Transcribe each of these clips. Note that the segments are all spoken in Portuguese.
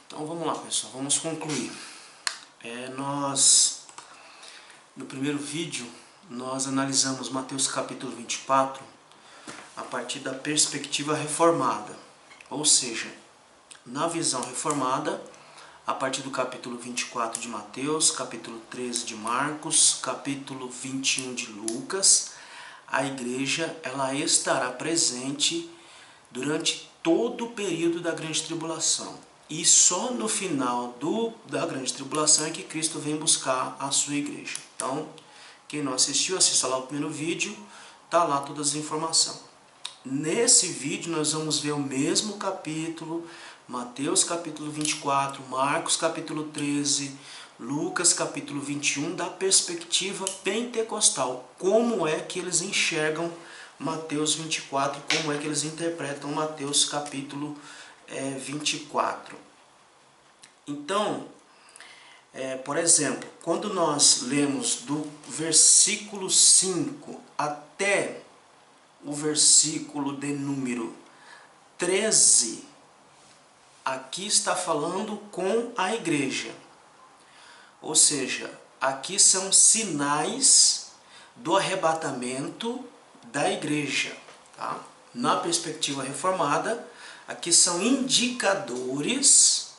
Então vamos lá, pessoal, vamos concluir. No primeiro vídeo, nós analisamos Mateus capítulo 24 a partir da perspectiva reformada. Ou seja, na visão reformada, a partir do capítulo 24 de Mateus, capítulo 13 de Marcos, capítulo 21 de Lucas, a igreja ela estará presente durante todo o período da grande tribulação. E só no final da grande tribulação é que Cristo vem buscar a sua igreja. Então, quem não assistiu, assista lá o primeiro vídeo, tá lá todas as informações. Nesse vídeo nós vamos ver o mesmo capítulo, Mateus capítulo 24, Marcos capítulo 13, Lucas capítulo 21, da perspectiva pentecostal. Como é que eles enxergam Mateus 24, como é que eles interpretam Mateus capítulo 24. Então, por exemplo, quando nós lemos do versículo 5 até o versículo de número 13, aqui está falando com a igreja. Ou seja, aqui são sinais do arrebatamento da igreja. Tá? Na perspectiva reformada, aqui são indicadores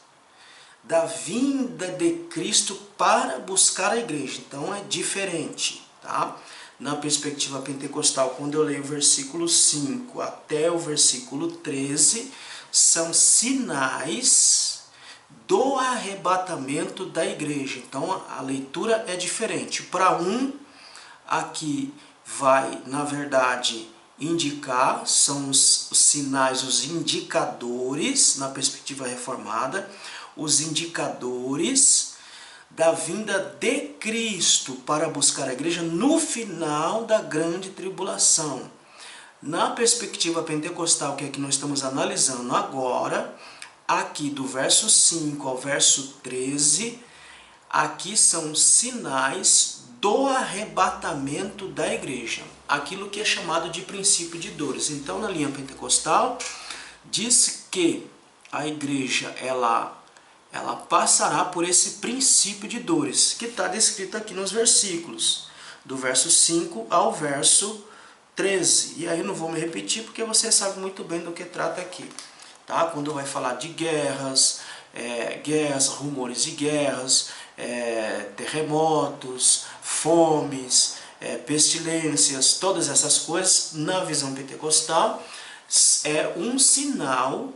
da vinda de Cristo para buscar a igreja. Então é diferente. Tá? Na perspectiva pentecostal, quando eu leio o versículo 5 até o versículo 13, são sinais do arrebatamento da igreja. Então a leitura é diferente. Para aqui vai, na verdade, indicar, são os sinais, os indicadores, na perspectiva reformada, os indicadores da vinda de Cristo para buscar a igreja no final da grande tribulação. Na perspectiva pentecostal, que é que nós estamos analisando agora, aqui do verso 5 ao verso 13, aqui são sinais do arrebatamento da igreja, aquilo que é chamado de princípio de dores. Então, na linha pentecostal, diz que a igreja ela passará por esse princípio de dores, que está descrito aqui nos versículos, do verso 5 ao verso 13. E aí não vou me repetir, porque você sabe muito bem do que trata aqui. Tá? Quando vai falar de guerras, rumores de guerras, terremotos, fomes, pestilências, todas essas coisas, na visão pentecostal, é um sinal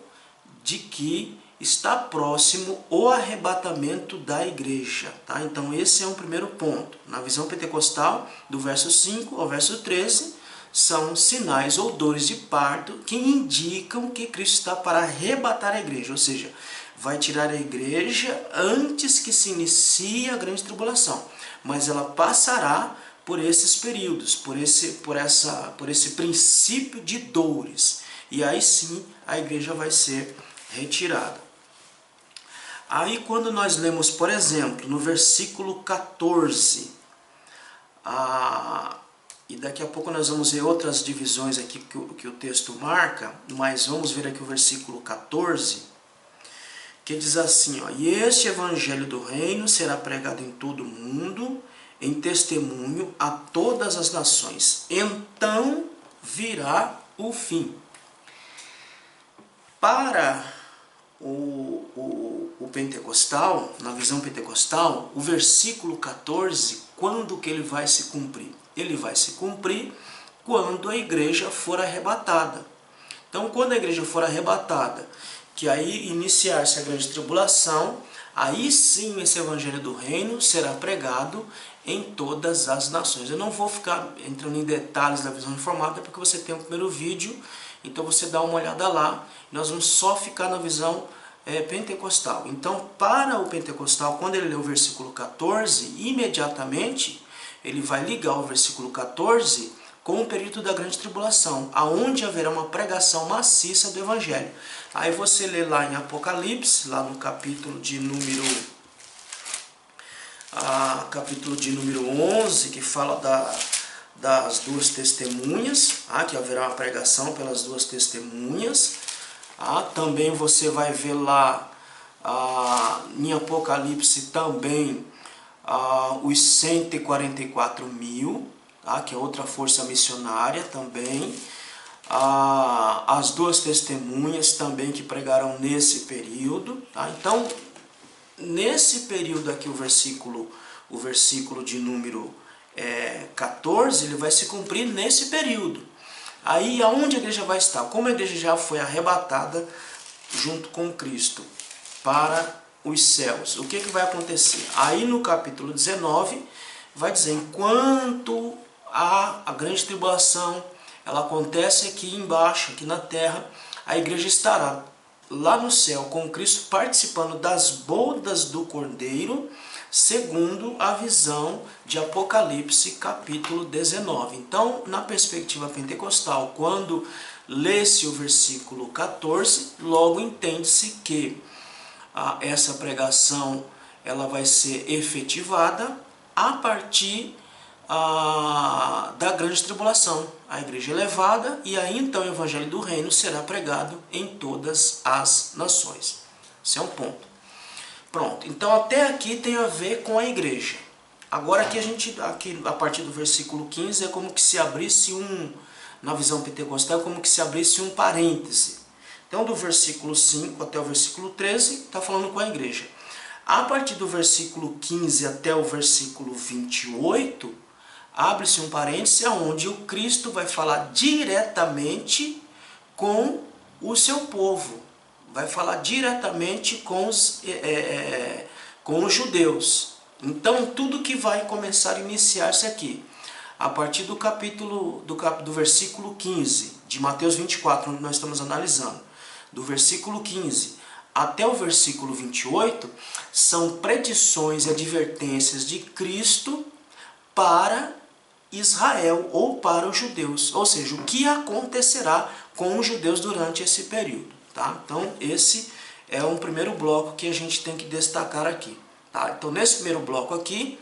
de que está próximo o arrebatamento da igreja. Tá? Então esse é um primeiro ponto. Na visão pentecostal, do verso 5 ao verso 13, são sinais ou dores de parto que indicam que Cristo está para arrebatar a igreja, ou seja, vai tirar a igreja antes que se inicie a grande tribulação. Mas ela passará por esses períodos, por esse princípio de dores. E aí sim a igreja vai ser retirada. Aí quando nós lemos, por exemplo, no versículo 14, e daqui a pouco nós vamos ver outras divisões aqui que o texto marca, mas vamos ver aqui o versículo 14, que diz assim, ó, e este evangelho do reino será pregado em todo o mundo, em testemunho a todas as nações. Então virá o fim. Para o pentecostal, na visão pentecostal, o versículo 14, quando que ele vai se cumprir? Ele vai se cumprir quando a igreja for arrebatada. Então, quando a igreja for arrebatada, que aí iniciar-se a grande tribulação, aí sim esse evangelho do reino será pregado em todas as nações. Eu não vou ficar entrando em detalhes da visão reformada, porque você tem o primeiro vídeo, então você dá uma olhada lá. Nós vamos só ficar na visão pentecostal. Então, para o pentecostal, quando ele lê o versículo 14, imediatamente ele vai ligar o versículo 14 com o período da grande tribulação, aonde haverá uma pregação maciça do evangelho. Aí você lê lá em Apocalipse, lá no capítulo de número 11, que fala das duas testemunhas, que haverá uma pregação pelas duas testemunhas. Também você vai ver lá em Apocalipse também os 144 mil, tá? Que é outra força missionária também. As duas testemunhas também que pregaram nesse período. Tá? Então, nesse período aqui, o versículo de número 14, ele vai se cumprir nesse período. Aí, aonde a igreja vai estar? Como a igreja já foi arrebatada junto com Cristo para os céus, o que vai acontecer? Aí no capítulo 19 vai dizer, enquanto a grande tribulação ela acontece aqui embaixo, aqui na terra, a igreja estará lá no céu com Cristo participando das bodas do Cordeiro, segundo a visão de Apocalipse capítulo 19. Então, na perspectiva pentecostal, quando lê-se o versículo 14, logo entende-se que essa pregação ela vai ser efetivada a partir da grande tribulação. A igreja é levada e aí então o evangelho do reino será pregado em todas as nações. Esse é um ponto. Pronto, então até aqui tem a ver com a igreja. Agora aqui a partir do versículo 15 é como que se abrisse na visão pentecostal, é como que se abrisse um parêntese. Então do versículo 5 até o versículo 13 está falando com a igreja. A partir do versículo 15 até o versículo 28, abre-se um parêntese onde o Cristo vai falar diretamente com o seu povo. Vai falar diretamente com os judeus. Então, tudo que vai começar a iniciar-se aqui, a partir do versículo 15 de Mateus 24, onde nós estamos analisando, do versículo 15 até o versículo 28, são predições e advertências de Cristo para Israel ou para os judeus. Ou seja, o que acontecerá com os judeus durante esse período. Tá? Então, esse é um primeiro bloco que a gente tem que destacar aqui. Tá? Então, nesse primeiro bloco aqui,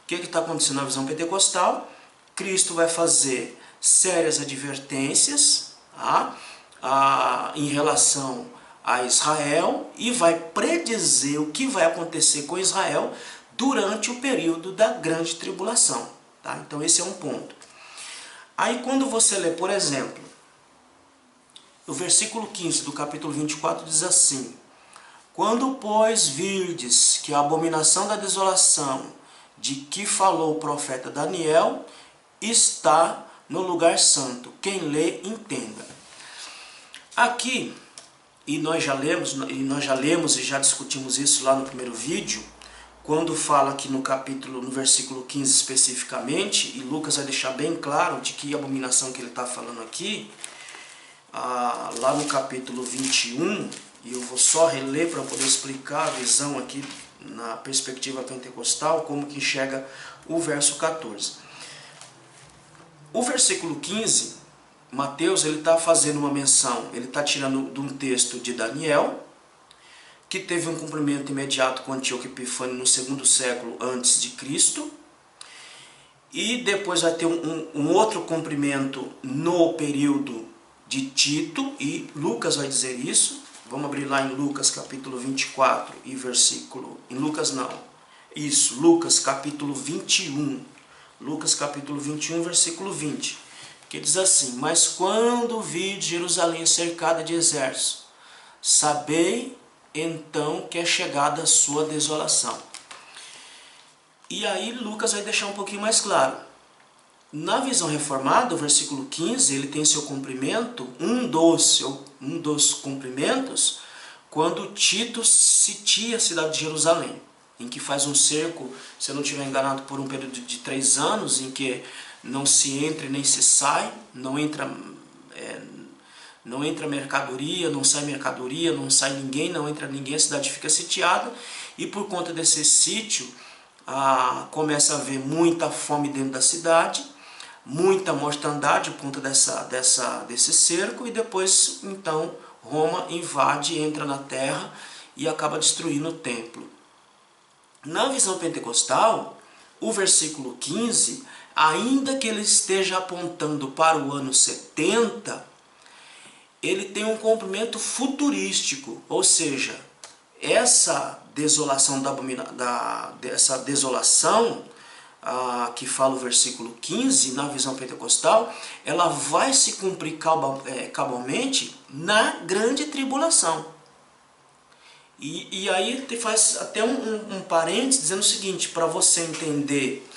o que está acontecendo na visão pentecostal? Cristo vai fazer sérias advertências, tá? Em relação a Israel e vai predizer o que vai acontecer com Israel durante o período da grande tribulação. Tá? Então, esse é um ponto. Aí, quando você lê, por exemplo, o versículo 15 do capítulo 24 diz assim: quando, pois, virdes que a abominação da desolação de que falou o profeta Daniel está no lugar santo, quem lê, entenda. Aqui, e nós já lemos e já discutimos isso lá no primeiro vídeo, quando fala aqui no versículo 15 especificamente, e Lucas vai deixar bem claro de que abominação que ele está falando aqui, lá no capítulo 21, e eu vou só reler para poder explicar a visão aqui na perspectiva pentecostal, como que enxerga o verso 14. O versículo 15, Mateus está fazendo uma menção, ele está tirando de um texto de Daniel, que teve um cumprimento imediato com Antíoco Epifânio no 2º século antes de Cristo, e depois vai ter um outro cumprimento no período de Tito, e Lucas vai dizer isso. Vamos abrir lá em Lucas capítulo 24 e versículo... Lucas capítulo 21. Lucas capítulo 21, versículo 20. Que diz assim: mas quando vi Jerusalém cercada de exércitos, sabei então que é chegada a sua desolação. E aí Lucas vai deixar um pouquinho mais claro. Na visão reformada, o versículo 15, ele tem seu cumprimento, um dos cumprimentos, quando Tito sitia a cidade de Jerusalém, em que faz um cerco, se eu não estiver enganado, por um período de 3 anos, em que não se entra e nem se sai, não entra mercadoria, não sai mercadoria, não sai ninguém, não entra ninguém, a cidade fica sitiada, e por conta desse sítio, começa a haver muita fome dentro da cidade, muita mortandade por conta desse cerco, e depois, então, Roma invade, entra na terra e acaba destruindo o templo. Na visão pentecostal, o versículo 15, ainda que ele esteja apontando para o ano 70, ele tem um cumprimento futurístico, ou seja, essa desolação dessa desolação que fala o versículo 15, na visão pentecostal, ela vai se cumprir cabalmente na grande tribulação. E aí ele faz até um parênteses dizendo o seguinte, para você entender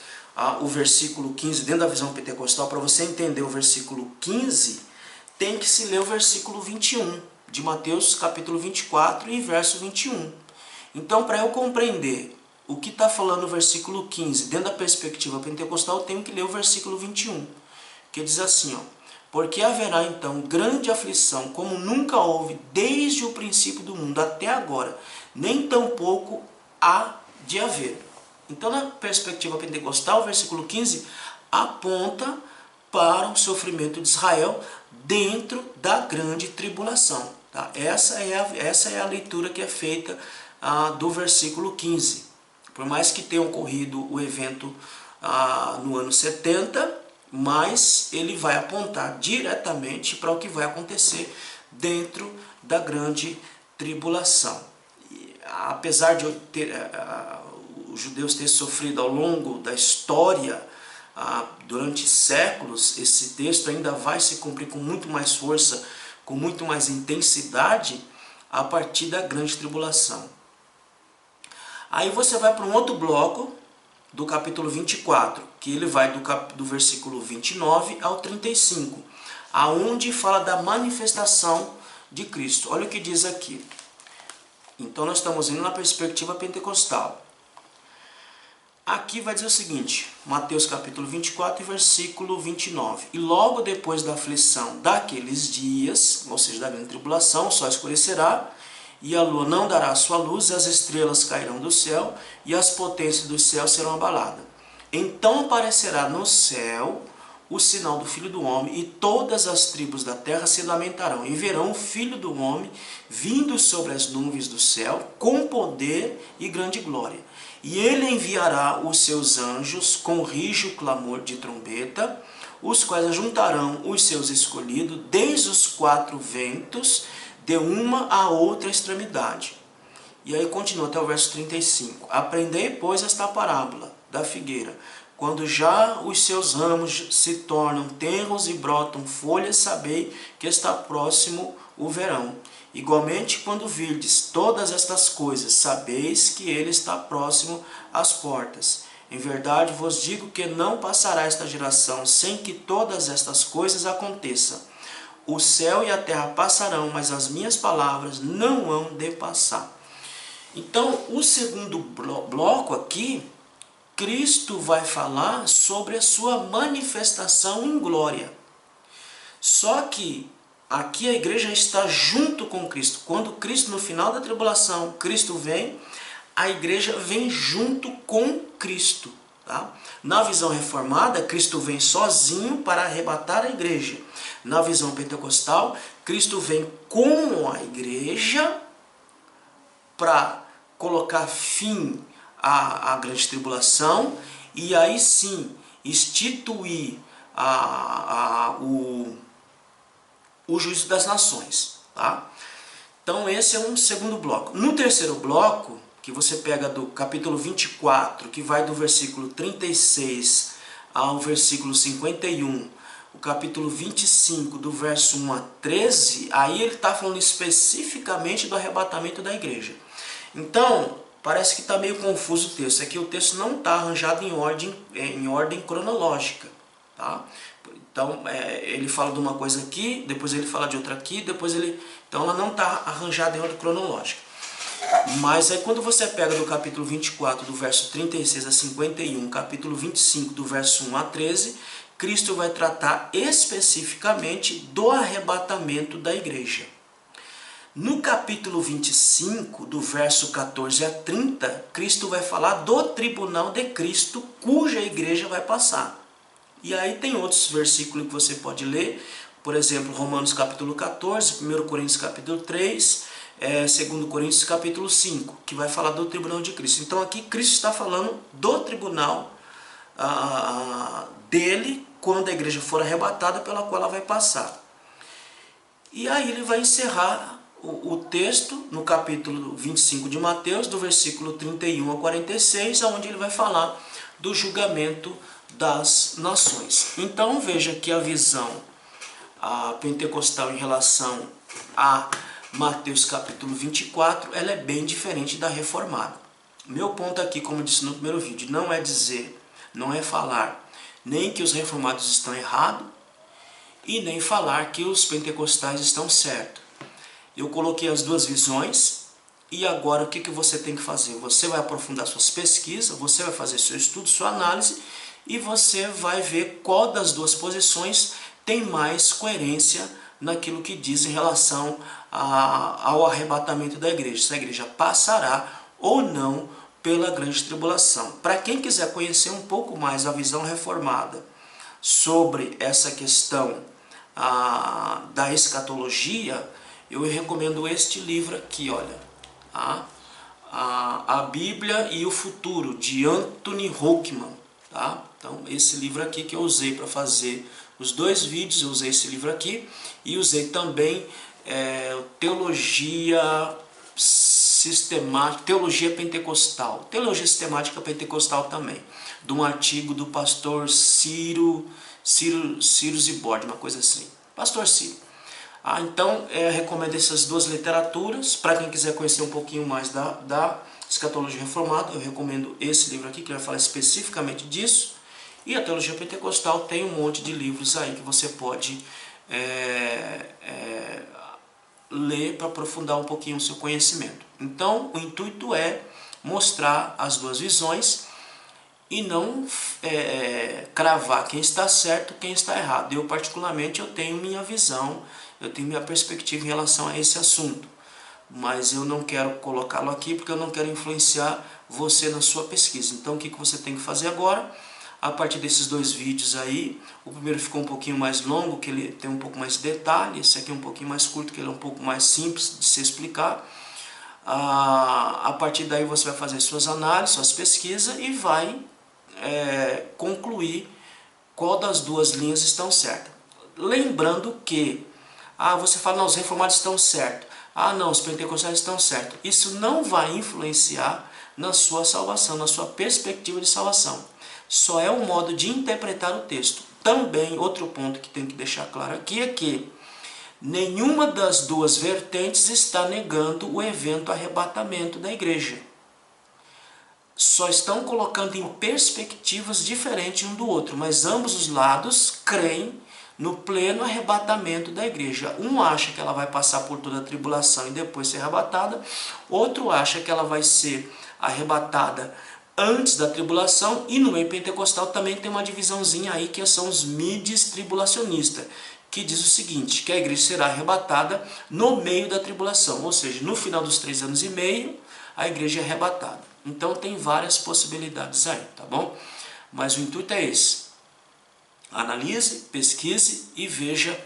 o versículo 15 dentro da visão pentecostal, para você entender o versículo 15, tem que se ler o versículo 21 de Mateus capítulo 24 e verso 21. Então, para eu compreender o que está falando no versículo 15 dentro da perspectiva pentecostal, eu tenho que ler o versículo 21, que diz assim, porque haverá então grande aflição, como nunca houve desde o princípio do mundo até agora, nem tampouco há de haver. Então, na perspectiva pentecostal, o versículo 15 aponta para o sofrimento de Israel dentro da grande tribulação. Tá? Essa é a leitura que é feita do versículo 15. Por mais que tenha ocorrido o evento no ano 70, mas ele vai apontar diretamente para o que vai acontecer dentro da grande tribulação. E, apesar de os judeus terem sofrido ao longo da história, durante séculos, esse texto ainda vai se cumprir com muito mais força, com muito mais intensidade, a partir da grande tribulação. Aí você vai para um outro bloco do capítulo 24, que ele vai do versículo 29 ao 35, aonde fala da manifestação de Cristo. Olha o que diz aqui. Então nós estamos indo na perspectiva pentecostal. Aqui vai dizer o seguinte, Mateus capítulo 24, versículo 29. E logo depois da aflição daqueles dias, ou seja, da grande tribulação, o sol escurecerá, e a lua não dará a sua luz, e as estrelas cairão do céu, e as potências do céu serão abaladas. Então aparecerá no céu o sinal do Filho do Homem, e todas as tribos da terra se lamentarão, e verão o Filho do Homem vindo sobre as nuvens do céu, com poder e grande glória. E ele enviará os seus anjos com rijo clamor de trombeta, os quais ajuntarão os seus escolhidos desde os quatro ventos, de uma a outra extremidade. E aí continua até o verso 35. Aprendei, pois, esta parábola da figueira. Quando já os seus ramos se tornam tenros e brotam folhas, sabei que está próximo o verão. Igualmente, quando virdes todas estas coisas, sabeis que ele está próximo às portas. Em verdade vos digo que não passará esta geração sem que todas estas coisas aconteçam. O céu e a terra passarão, mas as minhas palavras não hão de passar. Então, o segundo bloco aqui, Cristo vai falar sobre a sua manifestação em glória. Só que aqui a igreja está junto com Cristo. Quando Cristo, no final da tribulação, Cristo vem, a igreja vem junto com Cristo. Tá? Na visão reformada, Cristo vem sozinho para arrebatar a igreja. Na visão pentecostal, Cristo vem com a igreja para colocar fim à grande tribulação e aí sim instituir o juízo das nações. Tá? Então esse é um segundo bloco. No terceiro bloco, que você pega do capítulo 24, que vai do versículo 36 ao versículo 51, o capítulo 25, do verso 1 a 13, aí ele está falando especificamente do arrebatamento da igreja. Então, parece que está meio confuso o texto. Aqui o texto não está arranjado em ordem cronológica. Tá? Então, ele fala de uma coisa aqui, depois ele fala de outra aqui, depois ele... Então, ela não está arranjada em ordem cronológica. Mas aí quando você pega do capítulo 24, do verso 36 a 51, capítulo 25, do verso 1 a 13, Cristo vai tratar especificamente do arrebatamento da igreja. No capítulo 25, do verso 14 a 30, Cristo vai falar do tribunal de Cristo, cuja igreja vai passar. E aí tem outros versículos que você pode ler, por exemplo, Romanos capítulo 14, 1 Coríntios capítulo 3, 2 Coríntios capítulo 5, que vai falar do tribunal de Cristo. Então aqui Cristo está falando do tribunal dele, quando a igreja for arrebatada, pela qual ela vai passar. E aí ele vai encerrar o texto no capítulo 25 de Mateus, do versículo 31 a 46, onde ele vai falar do julgamento das nações. Então veja que a visão pentecostal em relação a Mateus capítulo 24, ela é bem diferente da reformada. Meu ponto aqui, como eu disse no primeiro vídeo, não é dizer, não é falar nem que os reformados estão errados e nem falar que os pentecostais estão certos. Eu coloquei as duas visões e agora o que você tem que fazer? Você vai aprofundar suas pesquisas, você vai fazer seu estudo, sua análise e você vai ver qual das duas posições tem mais coerência naquilo que diz em relação ao arrebatamento da igreja. Se a igreja passará ou não pela grande tribulação. Para quem quiser conhecer um pouco mais a visão reformada sobre essa questão da escatologia, eu recomendo este livro aqui, olha, a Bíblia e o Futuro, de Anthony Huckman, tá? Então, esse livro aqui que eu usei para fazer os dois vídeos, eu usei esse livro aqui e usei também Teologia Sistemática, Teologia Pentecostal, Teologia Sistemática Pentecostal também, de um artigo do pastor Ciro Zibord, uma coisa assim, pastor Ciro. Então, recomendo essas duas literaturas. Para quem quiser conhecer um pouquinho mais da escatologia reformada, eu recomendo esse livro aqui, que vai falar especificamente disso. E a teologia pentecostal tem um monte de livros aí que você pode ler para aprofundar um pouquinho o seu conhecimento. Então, o intuito é mostrar as duas visões e não cravar quem está certo e quem está errado. Eu, particularmente, eu tenho minha visão, eu tenho minha perspectiva em relação a esse assunto, mas eu não quero colocá-lo aqui porque eu não quero influenciar você na sua pesquisa. Então, o que você tem que fazer agora? A partir desses dois vídeos aí, o primeiro ficou um pouquinho mais longo, que ele tem um pouco mais de detalhe, esse aqui é um pouquinho mais curto, que ele é um pouco mais simples de se explicar. A partir daí você vai fazer suas análises, suas pesquisas e vai concluir qual das duas linhas estão certas. Lembrando que você fala, não, os reformados estão certos, não, os pentecostais estão certos. Isso não vai influenciar na sua salvação, na sua perspectiva de salvação. Só é um modo de interpretar o texto. Também, outro ponto que tem que deixar claro aqui é que nenhuma das duas vertentes está negando o evento arrebatamento da igreja. Só estão colocando em perspectivas diferentes um do outro, mas ambos os lados creem no pleno arrebatamento da igreja. Um acha que ela vai passar por toda a tribulação e depois ser arrebatada, outro acha que ela vai ser arrebatada antes da tribulação, e no meio pentecostal também tem uma divisãozinha aí que são os mides tribulacionistas, que diz o seguinte, que a igreja será arrebatada no meio da tribulação, ou seja, no final dos 3 anos e meio, a igreja é arrebatada. Então tem várias possibilidades aí, tá bom? Mas o intuito é esse. Analise, pesquise e veja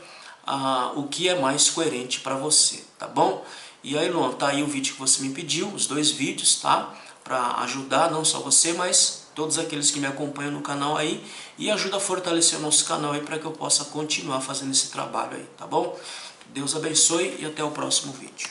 o que é mais coerente para você, tá bom? E aí, Luan, tá aí o vídeo que você me pediu, os dois vídeos, tá? Para ajudar não só você, mas todos aqueles que me acompanham no canal aí, e ajuda a fortalecer o nosso canal aí para que eu possa continuar fazendo esse trabalho aí, tá bom? Deus abençoe e até o próximo vídeo.